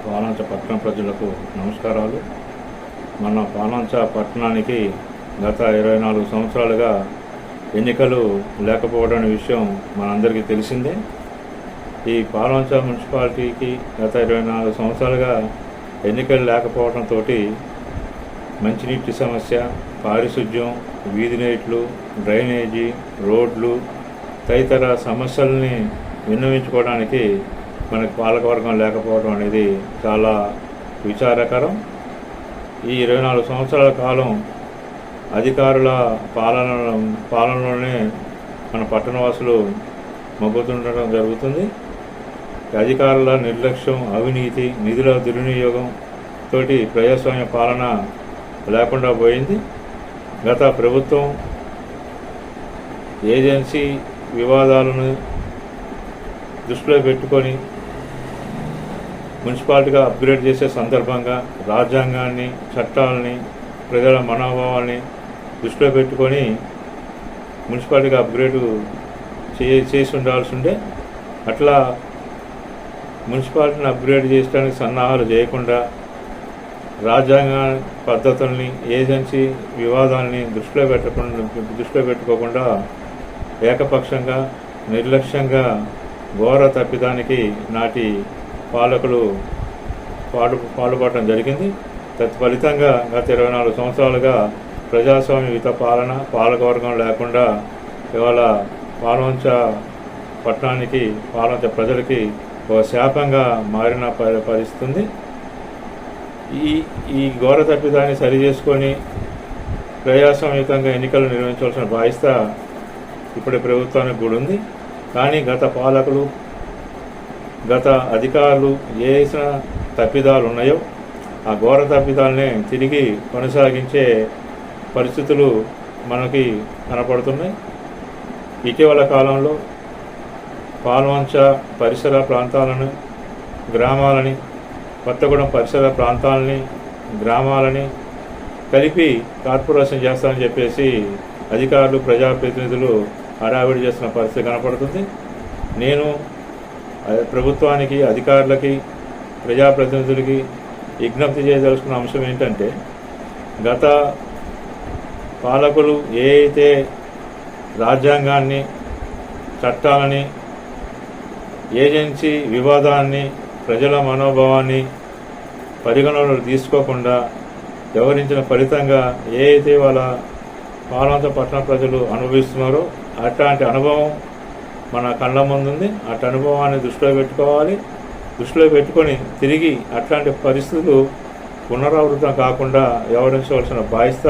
పాలంచ పట్టణ ప్రజలకు నమస్కారాలు. మన పాలంచ పట్టణానికి గత 24 సంవత్సరాలుగా ఎన్నికలు లేకపోవడం విషయం మనందరికీ తెలిసిందే. ఈ పాలంచ మున్సిపాలిటీకి గత 24 సంవత్సరాలుగా ఎన్నికలు లేకపోవడంతో మంచినీటి సమస్య, పారిశుద్ధ్యం, వీధి లైట్లు, డ్రైనేజీ, రోడ్లు తదితర సమస్యల్ని విన్నవించుకోవడానికి మనకు పాలకవర్గం లేకపోవడం అనేది చాలా విచారకరం. ఈ 24 సంవత్సరాల కాలం అధికారుల పాలనలోనే మన పట్టణవాసులు మగ్గుతుండడం జరుగుతుంది. అధికారుల నిర్లక్ష్యం, అవినీతి, నిధుల దుర్వినియోగం తోటి ప్రజాస్వామ్య పాలన లేకుండా పోయింది. గత ప్రభుత్వం ఏజెన్సీ వివాదాలను దృష్టిలో పెట్టుకొని మున్సిపాలిటీగా అప్గ్రేడ్ చేసే సందర్భంగా రాజ్యాంగాన్ని, చట్టాలని, ప్రజల మనోభావాల్ని దృష్టిలో పెట్టుకొని మున్సిపాలిటీగా అప్గ్రేడ్ చేసి ఉండాల్సి ఉండే. అట్లా మున్సిపాలిటీని అప్గ్రేడ్ చేయడానికి సన్నాహాలు చేయకుండా రాజ్యాంగ పద్ధతుల్ని, ఏజెన్సీ వివాదాలని దృష్టిలో పెట్టుకోకుండా ఏకపక్షంగా, నిర్లక్ష్యంగా ఘోర తప్పిదానికి నాటి పాలకులు పాల్పడటం జరిగింది. తత్ఫలితంగా గత 24 సంవత్సరాలుగా ప్రజాస్వామ్యయుత పాలకవర్గం లేకుండా ఇవాళ పాలంచ పట్టణానికి, పాలంచ ప్రజలకి ఒక శాపంగా మారిన పరిస్థితుంది. ఈ ఘోర తప్పిదాన్ని సరిచేసుకొని ప్రజాస్వామ్యయుతంగా ఎన్నికలు నిర్వహించవలసిన బాధ్యత ఇప్పటి ప్రభుత్వానికి కూడా ఉంది. కానీ గత పాలకులు, గత అధికారులు చేసిన తప్పిదాలు ఉన్నాయో ఆ ఘోర తప్పిదాలనే తిరిగి కొనసాగించే పరిస్థితులు మనకి కనపడుతున్నాయి. ఇటీవల కాలంలో పాల్వంచ పరిసర ప్రాంతాలను, గ్రామాలని, కొత్తగూడెం పరిసర ప్రాంతాలని, గ్రామాలని కలిపి కార్పొరేషన్ చేస్తామని చెప్పేసి అధికారులు, ప్రజాప్రతినిధులు హడావిడి చేస్తున్న పరిస్థితి కనపడుతుంది. నేను ప్రభుత్వానికి, అధికారులకి, ప్రజాప్రతినిధులకి విజ్ఞప్తి చేయదలుచుకున్న అంశం ఏంటంటే, గత పాలకులు ఏ అయితే రాజ్యాంగాన్ని, చట్టాలని, ఏజెన్సీ వివాదాన్ని, ప్రజల మనోభావాన్ని పరిగణనలో తీసుకోకుండా వ్యవహరించిన ఫలితంగా ఏ అయితే వాళ్ళ పాలంచ పట్టణ ప్రజలు అనుభవిస్తున్నారో అట్లాంటి అనుభవం మన కళ్ళ ముందుంది. అటు అనుభవాన్ని దృష్టిలో పెట్టుకోవాలి. దృష్టిలో పెట్టుకొని తిరిగి అట్లాంటి పరిస్థితులు పునరావృతం కాకుండా వ్యవహరించవలసిన బాధ్యత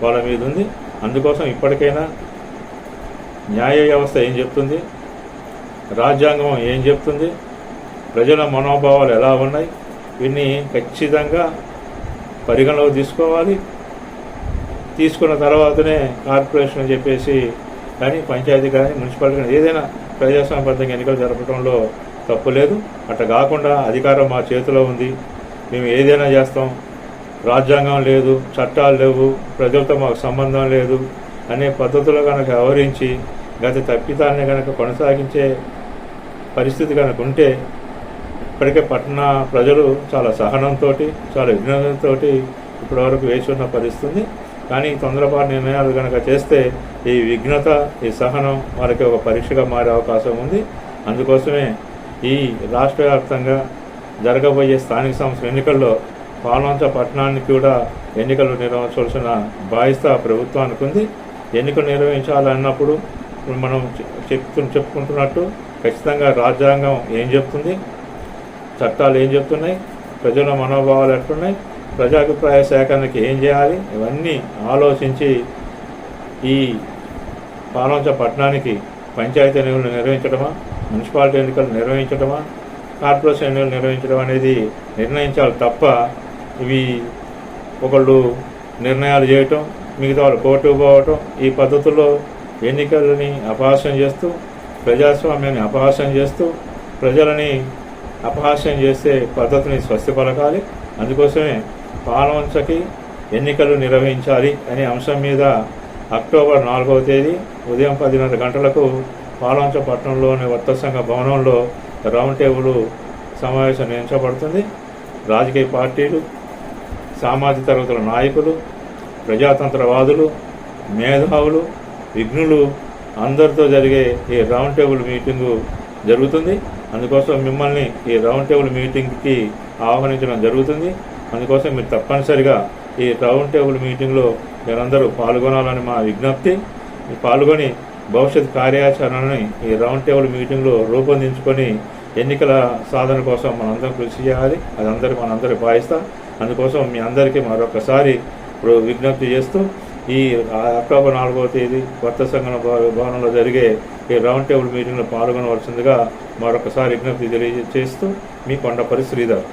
వాళ్ళ మీద ఉంది. అందుకోసం ఇప్పటికైనా న్యాయ వ్యవస్థ ఏం చెప్తుంది, రాజ్యాంగం ఏం చెప్తుంది, ప్రజల మనోభావాలు ఎలా ఉన్నాయి, వీటిని ఖచ్చితంగా పరిగణలోకి తీసుకోవాలి. తీసుకున్న తర్వాతనే కార్పొరేషన్ అని చెప్పేసి కానీ, పంచాయతీ కానీ, మున్సిపాలిటీ కానీ ఏదైనా ప్రజాస్వామ్యబద్ధంగా ఎన్నికలు జరపడంలో తప్పు లేదు. అట్లా కాకుండా అధికారం మా చేతిలో ఉంది, మేము ఏదైనా చేస్తాం, రాజ్యాంగం లేదు, చట్టాలు లేవు, ప్రజలతో మాకు సంబంధం లేదు అనే పద్ధతిలో కనుక వ్యవహరించి గత తప్పిదాన్ని కనుక కొనసాగించే పరిస్థితి కనుక ఉంటే ఇప్పటికే పట్టణ ప్రజలు చాలా సహనంతో, చాలా విజ్ఞానంతో ఇప్పటివరకు వేసి ఉన్న పరిస్థితి. కానీ తొందరపాటు నిర్ణయాలు కనుక చేస్తే ఈ విఘ్నత, ఈ సహనం వారికి ఒక పరీక్షగా మారే అవకాశం ఉంది. అందుకోసమే ఈ రాష్ట్ర వ్యాప్తంగా జరగబోయే స్థానిక సంస్థల ఎన్నికల్లో పాలంచ పట్టణానికి కూడా ఎన్నికలు నిర్వహించవలసిన బాధ్యత ప్రభుత్వానికి ఉంది. ఎన్నికలు నిర్వహించాలన్నప్పుడు మనం చెప్పుకుంటున్నట్టు ఖచ్చితంగా రాజ్యాంగం ఏం చెప్తుంది, చట్టాలు ఏం చెప్తున్నాయి, ప్రజల మనోభావాలు ఎట్లున్నాయి, ప్రజాభిప్రాయ సేకరణకి ఏం చేయాలి, ఇవన్నీ ఆలోచించి ఈ పాలంచ పట్టణానికి పంచాయతీ ఎన్నికలు నిర్వహించడమా, మున్సిపాలిటీ ఎన్నికలు నిర్వహించడమా, కార్పొరేషన్ ఎన్నికలు నిర్వహించడం అనేది నిర్ణయించాలి తప్ప ఇవి ఒకళ్ళు నిర్ణయాలు చేయటం, మిగతా వాళ్ళు కోర్టుకు పోవటం, ఈ పద్ధతుల్లో ఎన్నికలని అపహాస్యం చేస్తూ, ప్రజాస్వామ్యాన్ని అపహాస్యం చేస్తూ, ప్రజలని అపహాస్యం చేసే పద్ధతిని స్వస్తి పలకాలి. అందుకోసమే పాలంచకి ఎన్నికలు నిర్వహించాలి అనే అంశం మీద అక్టోబర్ 4వ తేదీ ఉదయం 10:30 గంటలకు పాలంచ పట్టణంలోని వర్తక సంఘ భవనంలో రౌండ్ టేబుల్ సమావేశం నిర్వహించబడుతుంది. రాజకీయ పార్టీలు, సామాజిక తరగతుల నాయకులు, ప్రజాతంత్రవాదులు, మేధావులు, విఘ్నులు అందరితో జరిగే ఈ రౌండ్ టేబుల్ మీటింగు జరుగుతుంది. అందుకోసం మిమ్మల్ని ఈ రౌండ్ టేబుల్ మీటింగ్కి ఆహ్వానించడం జరుగుతుంది. అందుకోసం మీరు తప్పనిసరిగా ఈ రౌండ్ టేబుల్ మీటింగ్లో మీరందరూ పాల్గొనాలని మా విజ్ఞప్తి. పాల్గొని భవిష్యత్ కార్యాచరణని ఈ రౌండ్ టేబుల్ మీటింగ్లో రూపొందించుకొని ఎన్నికల సాధన కోసం మనందరం కృషి చేయాలి. అది మనందరి భావిస్తాం. అందుకోసం మీ అందరికీ మరొకసారి విజ్ఞప్తి చేస్తూ ఈ అక్టోబర్ 4వ తేదీ కొత్త సంఘం భవనంలో జరిగే ఈ రౌండ్ టేబుల్ మీటింగ్లో పాల్గొనవలసిందిగా మరొకసారి విజ్ఞప్తి తెలియజేస్తూ మీ కొండపల్లి శ్రీధర్.